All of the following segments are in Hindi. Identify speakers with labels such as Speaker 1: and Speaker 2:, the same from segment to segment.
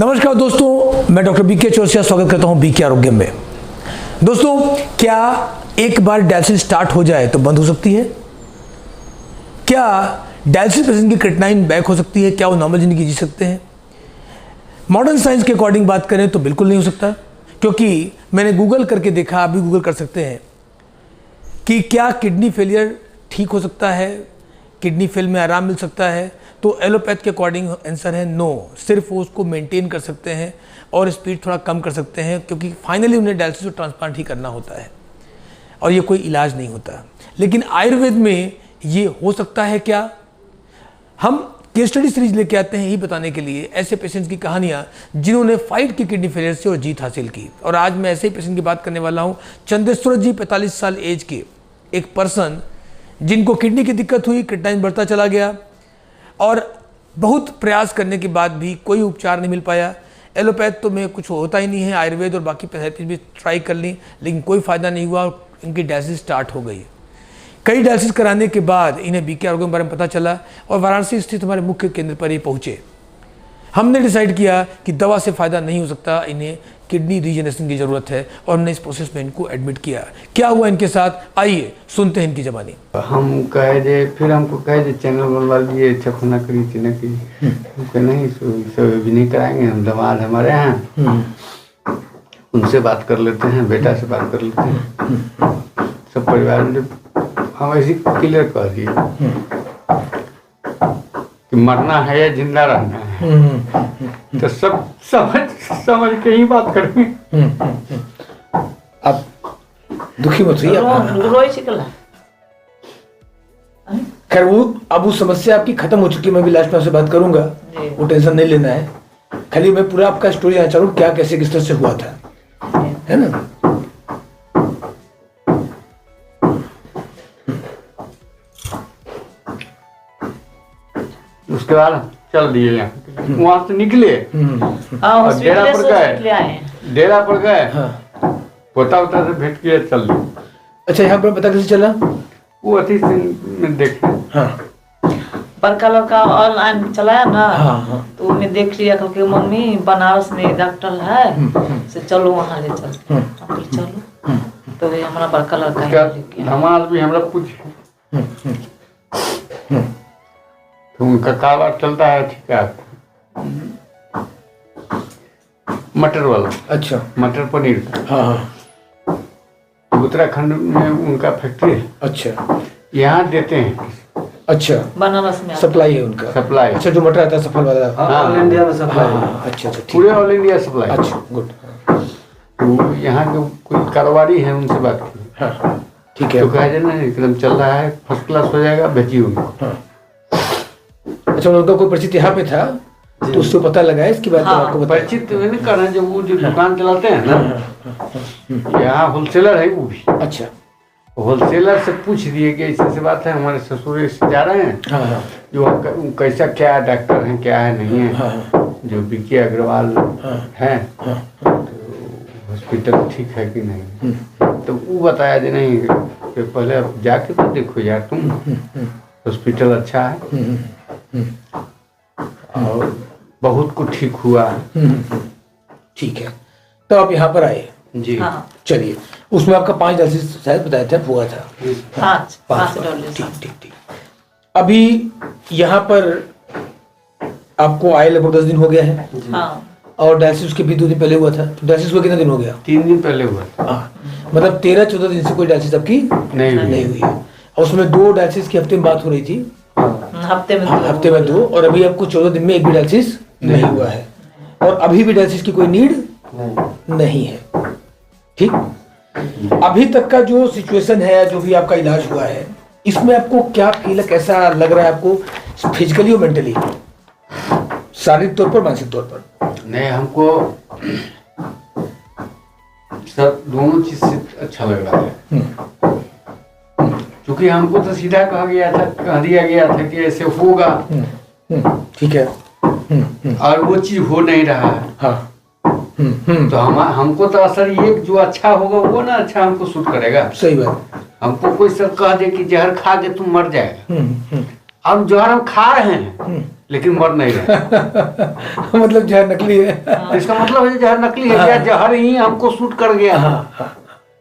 Speaker 1: नमस्कार दोस्तों, मैं डॉक्टर बीके चौरसिया स्वागत करता हूं बीके आरोग्य में। दोस्तों, क्या एक बार डायलिसिस स्टार्ट हो जाए तो बंद हो सकती है? क्या डायलिसिस पेशेंट की क्रिएटिनाइन बैक हो सकती है? क्या वो नॉर्मल जिंदगी जी सकते हैं? मॉडर्न साइंस के अकॉर्डिंग बात करें तो बिल्कुल नहीं हो सकता, क्योंकि मैंने गूगल करके देखा, आप भी गूगल कर सकते हैं कि क्या किडनी फेलियर ठीक हो सकता है, किडनी फेल में आराम मिल सकता है। तो एलोपैथ के अकॉर्डिंग आंसर है नो। सिर्फ वो उसको मेंटेन कर सकते हैं और स्पीड थोड़ा कम कर सकते हैं, क्योंकि फाइनली उन्हें डायलिसिस और ट्रांसप्लांट ही करना होता है और ये कोई इलाज नहीं होता। लेकिन आयुर्वेद में ये हो सकता है क्या? हम केस स्टडी सीरीज लेके आते हैं यही बताने के लिए, ऐसे पेशेंट्स की कहानियाँ जिन्होंने फाइट की किडनी फेलियर से और जीत हासिल की। और आज मैं ऐसे ही पेशेंट की बात करने वाला हूँ। चंदेश्वर जी 45 साल एज के एक पर्सन, जिनको किडनी की दिक्कत हुई, क्रिएटिनाइन बढ़ता चला गया और बहुत प्रयास करने के बाद भी कोई उपचार नहीं मिल पाया। एलोपैथ तो में कुछ होता ही नहीं है, आयुर्वेद और बाकी थेरेपी भी ट्राई कर ली, लेकिन कोई फ़ायदा नहीं हुआ। इनकी डायलिसिस स्टार्ट हो गई। कई डायलिसिस कराने के बाद इन्हें बीके आरोग्य के बारे में पता चला और वाराणसी स्थित हमारे मुख्य केंद्र पर ये पहुँचे। हमने डिसाइड किया कि दवा से फ़ायदा नहीं हो सकता, इन्हें किडनी रीजनरेशन की ज़रूरत है और हमने इस प्रोसेस में इनको एडमिट किया। क्या हुआ इनके साथ, आइए सुनते हैं इनकी ज़बानी।
Speaker 2: हम कहे जे, फिर हमको कहे जे चैनल बनवा लीजिए, छपना करिए, चिन्ह करिए। नहीं, सब भी नहीं कराएंगे, हम दामाद हमारे हैं, उनसे बात कर लेते हैं, बेटा से बात कर लेते हैं। सब परिवार में हम ऐसी क्लियर कर दिए कि मरना है या जिंदा रहना है, तो सब समझ के ही बात करेंगे।
Speaker 1: अब दुखी मत होइए। खैर वो अब वो समस्या आपकी खत्म हो चुकी है, मैं भी लास्ट में आपसे बात करूंगा, वो टेंशन नहीं लेना है। खाली मैं पूरा आपका स्टोरी जानना चाह रहा हूँ, क्या कैसे किस तरह से हुआ था, है ना?
Speaker 2: उसके बाद चल दिए यहाँ, वहां से निकले और डेरा पर गए, पोता उता से भेंट किया, चल दिए।
Speaker 1: अच्छा, यहाँ पर पता कैसे चला?
Speaker 2: वो अति में देखे,
Speaker 3: बड़का लड़का ऑनलाइन चलाया ना, तो उन्हें देख लिया, क्योंकि मम्मी बनारस में डॉक्टर है, से चलो वहाँ ले चलते। चलो, तो ये हमारा बड़का लड़का
Speaker 2: हमारा भी हमरा पूछे, तो उनका कारोबार चलता है, ठीक है, मटर वाला। अच्छा, मटर पनीर का। उत्तराखंड में उनका फैक्ट्री है। अच्छा, यहाँ देते हैं। अच्छा, बनारस में सप्लाई है उनका, सप्लाई। अच्छा, जो मटर आता है सफल वाला, ऑल इंडिया में सप्लाई। अच्छा, पूरे ऑल इंडिया सप्लाई। अच्छा, गुड। तो यहाँ के कोई कारोबारी है, उनसे बात की, ठीक है, तो कहा जाए ना एकदम चल रहा है, फर्स्ट क्लास हो जाएगा, भेजिए उनको। अच्छा, उनका कोई परिचित यहाँ पे था, तो उससे पता लगा इसकी बात। आपको परिचित नहीं करना, जो वो जो दुकान चलाते हैं ना, यहाँ होलसेलर है वो भी। अच्छा, होलसेलर से पूछ दिए कि ऐसी बात है, हमारे ससुर से जा रहे हैं, जो कैसा क्या डॉक्टर हैं, क्या है नहीं है, जो बीके अग्रवाल है, हॉस्पिटल ठीक है कि नहीं। तो वो बताया जी नहीं, कि पहले अब जाके तो देखो यार, तुम हॉस्पिटल अच्छा है और बहुत कुछ ठीक हुआ है। ठीक है, तो आप यहाँ पर आए जी। चलिए, उसमें आपका 5 डायलिसिस शायद बताया था, हुआ था 5। ठीक। अभी यहाँ पर आपको आए लगभग 10 दिन हो गया है, और डायलिसिस के भी 2 दिन पहले हुआ था। तो डायलिसिस हुआ कितना दिन हो गया? 3 दिन पहले हुआ था। मतलब 13-14 दिन से कोई डायलिसिस आपकी नहीं हुई है। और उसमें 2 डायलिसिस की हफ्ते में बात हो रही थी, हफ्ते में 2, और अभी आपको 14 दिन में एक भी डायलिसिस नहीं हुआ है, और अभी भी डायलिसिस की कोई नीड नहीं है। ठीक, अभी तक का जो सिचुएशन है, जो भी आपका इलाज हुआ है, इसमें आपको क्या फील, कैसा लग रहा है आपको, फिजिकली और मेंटली, शारीरिक तौर पर, मानसिक तौर पर? नहीं, हमको सब दोनों चीज से अच्छा लग रहा है, क्योंकि हमको तो सीधा कहा दिया गया था कि ऐसे होगा, ठीक है, और वो चीज हो नहीं रहा है। तो हमको तो असर ये जो अच्छा होगा वो ना अच्छा हमको सूट करेगा। सही बात। हमको कोई सब कह दे कि जहर खा के तुम मर जाएगा, अब जहर हम खा रहे हैं
Speaker 4: लेकिन मर नहीं रहे।
Speaker 1: मतलब जहर नकली है।
Speaker 4: इसका मतलब है जहर नकली है या जहर ही हमको शूट कर गया।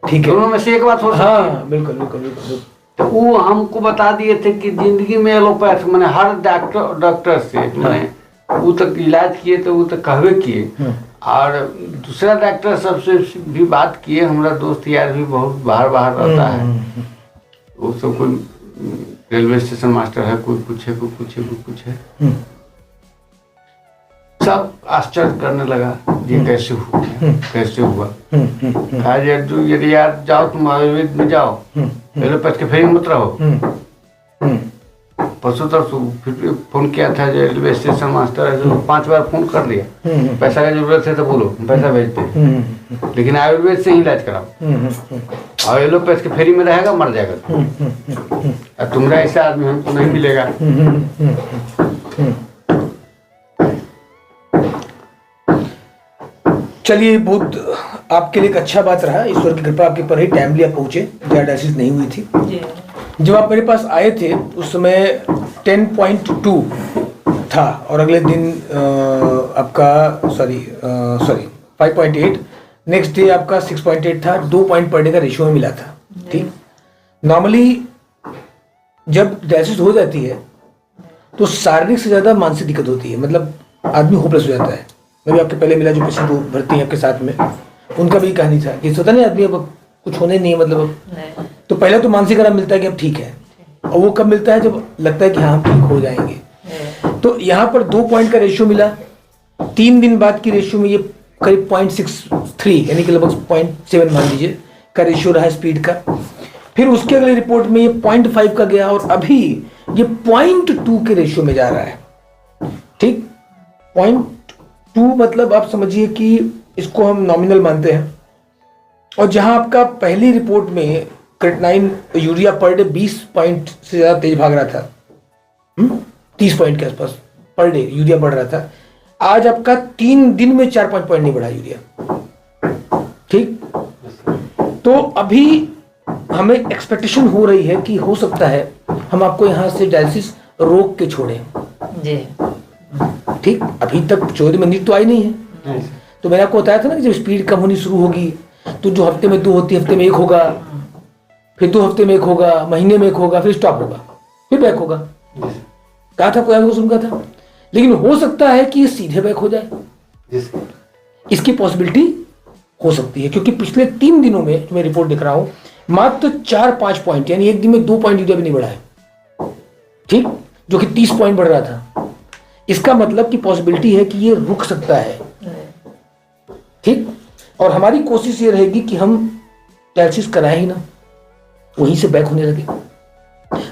Speaker 1: ठीक है,
Speaker 4: दोनों में से एक बात हो सकती है।
Speaker 1: बिल्कुल बिल्कुल बिल्कुल।
Speaker 4: तो वो हमको बता दिए थे कि जिंदगी में एलोपैथ मैंने हर डॉक्टर से मैंने वो तक इलाज किए तो वो तक कहवे किए, और दूसरा डॉक्टर सबसे भी बात किए। हमारा दोस्त यार भी बहुत बाहर बाहर रहता है, वो सब कोई रेलवे स्टेशन मास्टर है, कोई पूछे कोई पूछे कोई पूछे, सब आश्चर्य करने लगा ये कैसे हुआ कैसे हुआ। आज यदि यार जाओ तुम आयुर्वेद में जाओ, एलोपैथ के फेरी मत रहो। परसों तरसों फिर भी फोन किया था जो रेलवे स्टेशन मास्टर है, जो 5 बार फोन कर लिया, पैसा की जरूरत है तो बोलो पैसा भेजते, लेकिन आयुर्वेद से ही इलाज कराओ, और एलोपैथ के फेरी में रहेगा मर जाएगा। और तुम्हारा ऐसा आदमी हमको नहीं मिलेगा।
Speaker 1: चलिए, बहुत आपके लिए एक अच्छा बात रहा, ईश्वर की कृपा आपके पर ही टाइमली आप पहुंचे, जहाँ डायलिसिस नहीं हुई थी। जब आप मेरे पास आए थे उस समय 10.2 था, और अगले दिन आपका सॉरी 5.8, नेक्स्ट डे आपका 6.8 था। 2 पॉइंट पर डे का रेशियो में मिला था। ठीक, नॉर्मली जब डायलिसिस हो जाती है तो शारीरिक से ज़्यादा मानसिक दिक्कत होती है, मतलब आदमी होपलेस हो जाता है। मैं भी आपके पहले मिला जो पेशेंट भर्ती है आपके साथ में, उनका भी कहानी था कि सोता नहीं आदमी अब कुछ होने नहीं है, मतलब अब तो पहले तो मानसिक आराम मिलता है कि अब ठीक है, और वो कब मिलता है जब लगता है कि हाँ हम ठीक हो जाएंगे। तो यहाँ पर 2 पॉइंट का रेशियो मिला। 3 दिन बाद की रेशियो में ये करीब 0.63 यानी कि लगभग 0.7 मान लीजिए का रेशियो रहा स्पीड का। फिर उसके अगले रिपोर्ट में ये 0.5 का गया, और अभी ये 0.2 के रेशियो में जा रहा है। ठीक, 0.2 मतलब आप समझिए कि इसको हम नॉमिनल मानते हैं। और जहां आपका पहली रिपोर्ट में creatinine urea per day 20 point से ज़्यादा तेज भाग रहा था, 30 पॉइंट के आसपास पर डे यूरिया बढ़ रहा था, आज आपका 3 दिन में 4-5 पॉइंट नहीं बढ़ा यूरिया। ठीक, तो अभी हमें एक्सपेक्टेशन हो रही है कि हो सकता है हम आपको यहाँ से डायलिसिस रोक के छोड़ें
Speaker 3: जी।
Speaker 1: ठीक, अभी तक 14 मिनट तो आई नहीं है। तो मैंने आपको बताया था ना कि जब स्पीड कम होनी शुरू होगी तो जो हफ्ते में 2 होती है, हफ्ते में 1 होगा, फिर 2 हफ्ते में 1 होगा, महीने में 1 होगा, फिर स्टॉप होगा, फिर बैक होगा। कहा था कोई आपको सुन था, लेकिन हो सकता है कि ये सीधे बैक हो जाए। इसकी पॉसिबिलिटी हो सकती है, क्योंकि पिछले 3 दिनों में जो मैं रिपोर्ट देख रहा हूं मात्र 4-5 पॉइंट यानी एक दिन में 2 पॉइंट यूरिया भी नहीं बढ़ा है। ठीक, जो कि 30 पॉइंट बढ़ रहा था। इसका मतलब की पॉसिबिलिटी है कि ये रुक सकता है। ठीक, और हमारी कोशिश ये रहेगी कि हम डायलिसिस कराएं ही ना, वहीं से बैक होने लगे।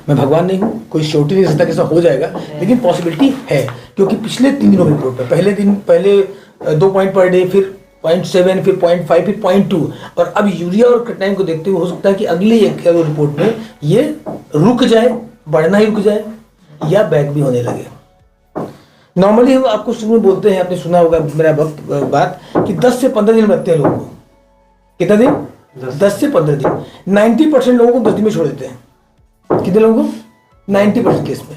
Speaker 1: मैं भगवान नहीं हूं, कोई श्योरिटी नहीं सकता कि ऐसा हो जाएगा, लेकिन पॉसिबिलिटी है, क्योंकि पिछले 3 दिनों में रिपोर्ट में पहले 2 पॉइंट पर डे, फिर 0.7, फिर 0.5, फिर 0.2, और अब यूरिया और क्रेटिनाइन को देखते हुए हो सकता है कि अगले 1-2 रिपोर्ट में ये रुक जाए, बढ़ना ही रुक जाए, या बैक भी होने लगे। नॉर्मली हम आपको शुरू में बोलते हैं, आपने सुना होगा मेरा बात कि 10 से 15 दिन में रखते हैं लोगों को। कितना दिन? 10 से 15 दिन। 90% लोगों को 10 दिन में छोड़ देते हैं। कितने लोगों को? 90% केस में।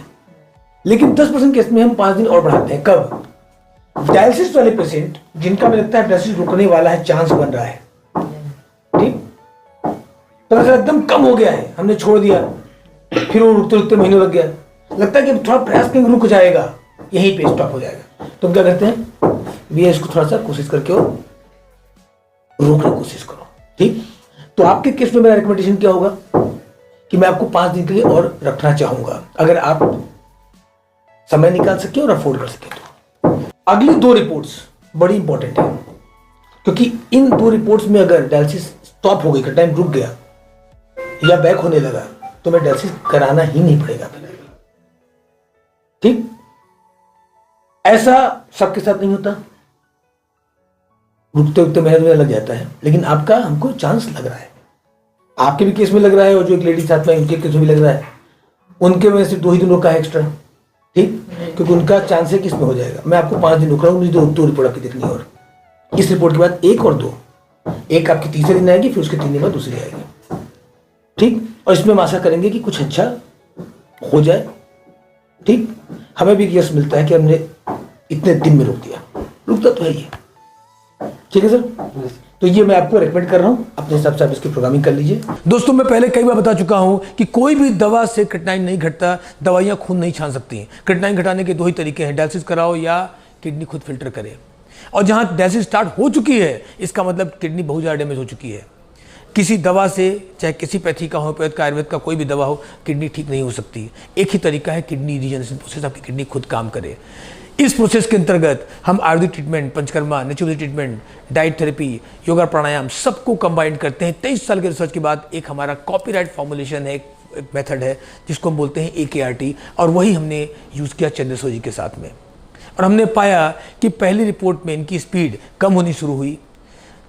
Speaker 1: लेकिन 10% केस में हम 5 दिन और बढ़ाते हैं। कब? डायलिसिस वाले पेशेंट जिनका मुझे लगता है डायलिसिस रुकने वाला है, चांस बन रहा है। ठीक, तो अगर एकदम कम हो गया है, हमने छोड़ दिया, फिर वो रुकते रुकते महीनों लग गया, लगता है कि थोड़ा प्रयास करेंगे रुक जाएगा, यहीं पे स्टॉप हो जाएगा, तो हम क्या करते हैं, भैया इसको थोड़ा सा कोशिश करके और रोकने की कोशिश करो। ठीक, तो आपके केस में मेरा रिकमेंडेशन क्या होगा कि मैं आपको 5 दिन के लिए और रखना चाहूंगा, अगर आप समय निकाल सके और अफोर्ड कर सके तो। अगली 2 रिपोर्ट्स बड़ी इंपॉर्टेंट है, क्योंकि इन 2 रिपोर्ट्स में अगर डायलिसिस स्टॉप हो गई, टाइम रुक गया या बैक होने लगा, तो मैं डायलिसिस कराना ही नहीं पड़ेगा। ठीक, ऐसा सबके साथ नहीं होता, रुकते रुकते मेहनत में लग जाता है, लेकिन आपका हमको चांस लग रहा है, आपके भी केस में लग रहा है, और जो एक लेडी साथ में उनके केस में भी लग रहा है, उनके में से 2 ही दिनों का है एक्स्ट्रा। ठीक, क्योंकि उनका चांस है कि इसमें हो जाएगा। मैं आपको 5 दिन रुक रहा हूँ, मुझे 2 रिपोर्ट आपकी देखनी है, और इस रिपोर्ट के बाद 1 और 2, एक आपकी तीसरे दिन आएगी, फिर उसके 3 दिन बाद दूसरी आएगी। ठीक, और इसमें हम आशा करेंगे कि कुछ अच्छा हो जाए। ठीक,
Speaker 2: हमें भी यश मिलता है कि हमने इतने दिन में रोक दिया, रुकता तो है ये। ठीक है सर, तो ये मैं आपको रेकमेंड कर रहा हूँ, अपने हिसाब से आप इसकी प्रोग्रामिंग कर लीजिए। दोस्तों मैं पहले कई बार बता चुका हूँ कि कोई भी दवा से क्रिएटिनिन नहीं घटता, दवाइयाँ खून नहीं छान सकती हैं। क्रिएटिनिन घटाने के 2 ही तरीके हैं, डायलिसिस कराओ या किडनी खुद फिल्टर करे। और जहाँ डायलिसिस स्टार्ट हो चुकी है, इसका मतलब किडनी बहुत ज़्यादा डैमेज हो चुकी है। किसी दवा से, चाहे किसी पैथी का, होम्योपैथ का, आयुर्वेद का, कोई भी दवा हो, किडनी ठीक नहीं हो सकती। एक ही तरीका है, किडनी रीजनरेशन प्रोसेस, आपकी किडनी खुद काम करे। इस प्रोसेस के अंतर्गत हम Ayurvedic treatment, panchakarma, naturopathy treatment, diet therapy, yoga, pranayama सबको कंबाइन करते हैं। 23 साल के रिसर्च के बाद एक हमारा कॉपीराइट फॉर्मुलेशन है, एक मेथड है जिसको हम बोलते हैं AKRT, और वही हमने यूज़ किया चंद्रेश्वर जी के साथ में। और हमने पाया कि पहली रिपोर्ट में इनकी स्पीड कम होनी शुरू हुई,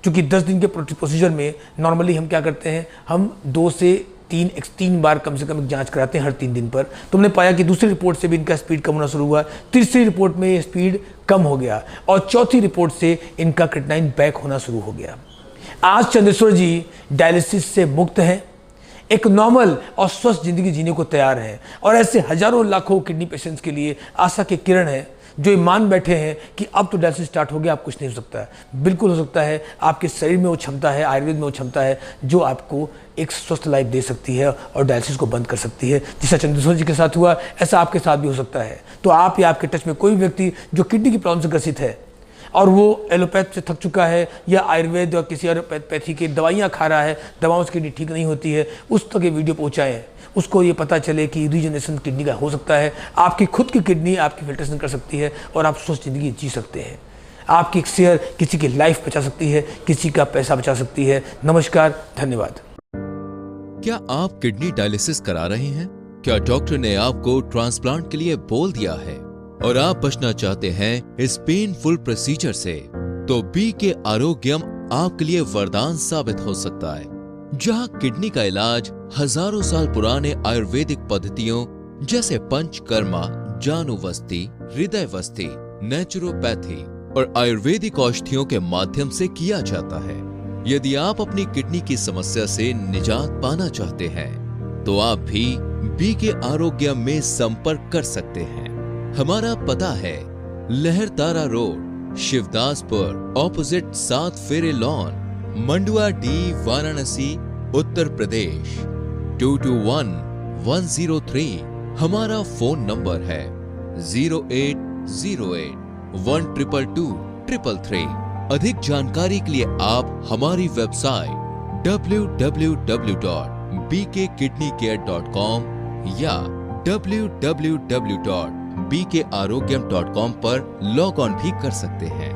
Speaker 2: क्योंकि 10 दिन के प्रोसीजर में नॉर्मली हम क्या करते हैं, हम 2 से 3 बार कम से कम एक जांच कराते हैं हर 3 दिन पर। तो हमने पाया कि दूसरी रिपोर्ट से भी इनका स्पीड कम होना शुरू हुआ, तीसरी रिपोर्ट में ये स्पीड कम हो गया, और चौथी रिपोर्ट से इनका क्रिएटिनिन बैक होना शुरू हो गया। आज चंद्रेश्वर जी डायलिसिस से मुक्त हैं, एक नॉर्मल और स्वस्थ जिंदगी जीने को तैयार हैं, और ऐसे हजारों लाखों किडनी पेशेंट्स के लिए आशा की किरण है, जो ये मान बैठे हैं कि अब तो डायलिसिस स्टार्ट हो गया, अब कुछ नहीं हो सकता है। बिल्कुल हो सकता है, आपके शरीर में वो क्षमता है, आयुर्वेद में वो क्षमता है जो आपको एक स्वस्थ लाइफ दे सकती है और डायलिसिस को बंद कर सकती है। जैसा चंद्रेश्वर जी के साथ हुआ, ऐसा आपके साथ भी हो सकता है। तो आप या आपके टच में कोई व्यक्ति जो किडनी की प्रॉब्लम से ग्रसित है और वो एलोपैथ से थक चुका है या आयुर्वेद या किसी और पैथी की दवाइयाँ खा रहा है, दवाओं से किडनी ठीक नहीं होती है, उस तक ये वीडियो पहुँचाएँ, उसको ये पता चले कि रीजनरेशन किडनी का हो सकता है। आपकी खुद की किडनी आपकी फिल्ट्रेशन कर सकती है और आप स्वस्थ जिंदगी जी सकते हैं। आपकी एक शेयर किसी की लाइफ बचा सकती है, किसी का पैसा बचा सकती है। नमस्कार, धन्यवाद।
Speaker 5: क्या आप किडनी डायलिसिस करा रहे हैं? क्या डॉक्टर ने आपको ट्रांसप्लांट के लिए बोल दिया है और आप बचना चाहते हैं इस पेनफुल प्रोसीजर से? तो बीके आरोग्यम आपके लिए वरदान साबित हो सकता है, जहां किडनी का इलाज हजारों साल पुराने आयुर्वेदिक पद्धतियों जैसे पंचकर्मा, जानुवस्ती, हृदयवस्ती, नेचुरोपैथी और आयुर्वेदिक औषधियों के माध्यम से किया जाता है। यदि आप अपनी किडनी की समस्या से निजात पाना चाहते हैं तो आप भी बीके आरोग्य में संपर्क कर सकते हैं। हमारा पता है लहरतारा रोड, शिवदासपुर, ऑपोजिट 7 फेरे लॉन, मंडुआ डी, वाराणसी, उत्तर प्रदेश 221103। हमारा फोन नंबर है 0808 1222333। अधिक जानकारी के लिए आप हमारी वेबसाइट www.bkkidneycare.com या www.bkarogyam.com पर लॉग ऑन भी कर सकते हैं।